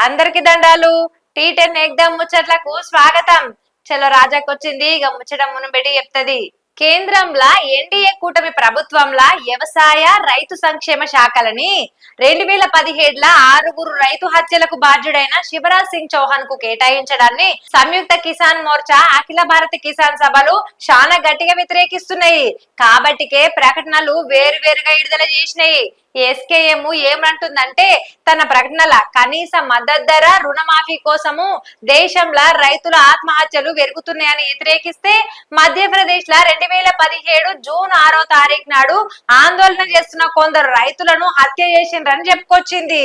అందరికి దండాలు. టీ10 ఎగ్దమ్ ముచ్చట్లకు స్వాగతం. చలో రాజాకొచ్చింది ఇక ముచ్చటం మునుబెట్టి చెప్తది. కేంద్రంలా ఎన్డీఏ కూటమి ప్రభుత్వంలా వ్యవసాయ రైతు సంక్షేమ శాఖలని 2017 6 రైతు హత్యలకు బాధ్యుడైన శివరాజ్ సింగ్ చౌహాన్ కు కేటాయించడాన్ని సంయుక్త కిసాన్ మోర్చా అఖిల భారత కిసాన్ సభలు చాలా గట్టిగా వ్యతిరేకిస్తున్నాయి. కాబట్టికే ప్రకటనలు వేరువేరుగా విడుదల చేసినాయి. ఎస్కేఎం ఏమంటుందంటే తన ప్రకటనల కనీస మద్దతు ధర రుణమాఫీ కోసము దేశంలో రైతుల ఆత్మహత్యలు పెరుగుతున్నాయని వ్యతిరేకిస్తే మధ్యప్రదేశ్ లా 2017 జూన్ 6వ తారీఖు నాడు ఆందోళన చేస్తున్న కొందరు రైతులను హత్య చేసిండ్రని చెప్పుకొచ్చింది.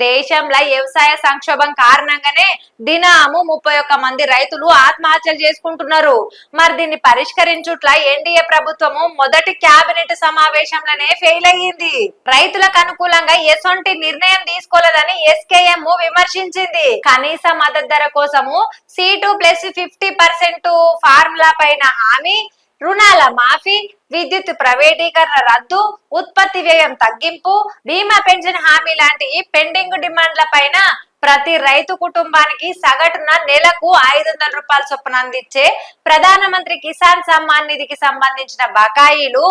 దేశంలో వ్యవసాయ సంక్షోభం కారణంగానే దినాము 31 మంది రైతులు ఆత్మహత్యలు చేసుకుంటున్నారు. మరి దీన్ని పరిష్కరించుట్ల ఎన్డీఏ ప్రభుత్వము మొదటి కేబినెట్ సమావేశంలోనే ఫెయిల్ అయ్యింది. రైతులకు అనుకూలంగా ఎసొంటి నిర్ణయం తీసుకోలేదని ఎస్కేఎం విమర్శించింది. కనీస మద్దతు ధర కోసము C2+50% ఫార్ములా పైన హామీ, రుణాల మాఫీ, విద్యుత్ ప్రైవేటీకరణ రద్దు, ఉత్పత్తి వ్యయం తగ్గింపు, బీమా పెన్షన్ హామీ లాంటి పెండింగ్ డిమాండ్ల పైన ప్రతి రైతు కుటుంబానికి సగటున నెలకు 500 రూపాయల చొప్పున అందించే ప్రధానమంత్రి కిసాన్ సమ్మాన్ నిధికి సంబంధించిన బకాయిలు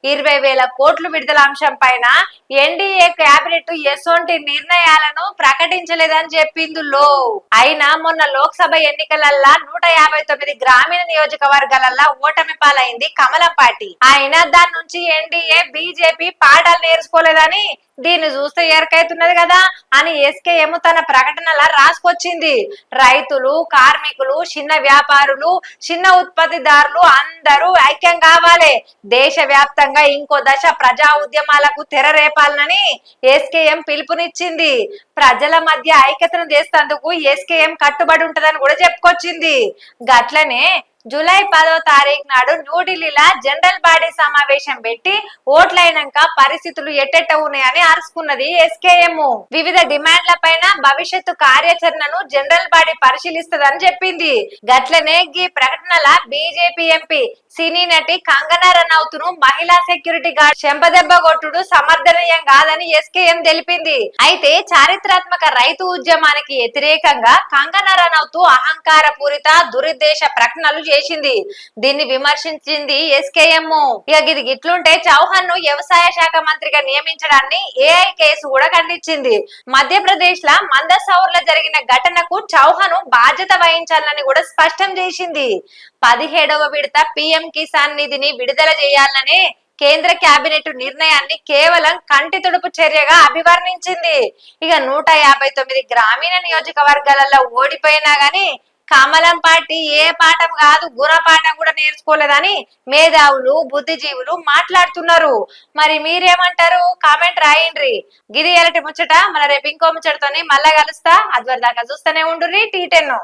20,000 కోట్లు విడుదల అంశం పైన ఎన్డీఏ కేబినెట్ ఎసొంటి నిర్ణయాలను ప్రకటించలేదని చెప్పిందులో. అయినా మొన్న లోక్సభ ఎన్నికలల్లా 159 గ్రామీణ నియోజకవర్గాలల్లా ఓటమి పాలైంది కమలం పార్టీ. అయినా దాని నుంచి ఎన్డీఏ బీజేపీ పాఠాలు నేర్చుకోలేదని దీన్ని చూస్తే ఎరకైతున్నది కదా అని ఎస్కేఎం తన ప్రకటనలా రాసుకొచ్చింది. రైతులు, కార్మికులు, చిన్న వ్యాపారులు, చిన్న ఉత్పత్తిదారులు అందరూ ఐక్యం కావాలి. దేశ వ్యాప్తంగా ఇంకో దశ ప్రజా ఉద్యమాలకు తెరరేపాలని ఎస్కేఎం పిలుపునిచ్చింది. ప్రజల మధ్య ఐక్యతను చేసేందుకు ఎస్కేఎం కట్టుబడి ఉంటదని కూడా చెప్పుకొచ్చింది. గట్లనే జూలై 10వ తారీఖు నాడు న్యూఢిల్లీలో జనరల్ బాడీ సమావేశం పెట్టి ఓట్లైనాక పరిస్థితులు ఎట్టెట్ట ఉన్నాయని అరుచుకున్నది ఎస్కేఎం. వివిధ డిమాండ్ల పైన భవిష్యత్తు కార్యాచరణను జనరల్ బాడీ పరిశీలిస్తదని చెప్పింది. గట్లనే ఈ ప్రకటనల బీజేపీ ఎంపీ సినీ నటి కంగనా రనౌత్ ను మహిళా సెక్యూరిటీ గార్డ్ చెంపదెబ్బ కొట్టుడు సమర్థనీయం కాదని ఎస్కేఎం తెలిపింది. అయితే చారిత్రాత్మక రైతు ఉద్యమానికి వ్యతిరేకంగా కంగనా రనౌత్ అహంకార పూరిత దురుద్దేశ ప్రకటనలు చేసింది. దీన్ని విమర్శించింది ఎస్కేఎం. ఇక ఇది గిట్లుంటే చౌహాన్ ను వ్యవసాయ శాఖ మంత్రిగా నియమించడాన్ని ఏఐకేఎస్ కూడా ఖండించింది. మధ్యప్రదేశ్ లా మందసౌర్ లో జరిగిన ఘటనకు చౌహాన్ బాధ్యత వహించాలని కూడా స్పష్టం చేసింది. 17వ విడత పీఎం కిసాన్ నిధిని విడుదల చేయాలనే కేంద్ర కేబినెట్ నిర్ణయాన్ని కేవలం కంటి తుడుపు చర్యగా అభివర్ణించింది. ఇక 159 గ్రామీణ నియోజకవర్గాలలో ఓడిపోయినా గాని కమలం పార్టీ ఏ పాఠం కాదు గుణపాఠం కూడా నేర్చుకోలేదని మేధావులు, బుద్ధిజీవులు మాట్లాడుతున్నారు. మరి మీరేమంటారు? కామెంట్ రాయండి. గిది ఎలాంటి ముచ్చట. మన రేపు ఇంకో ముచ్చటతోని మళ్ళా కలుస్తా. అదివరదాకా చూస్తూనే ఉండుర్రి టీ10.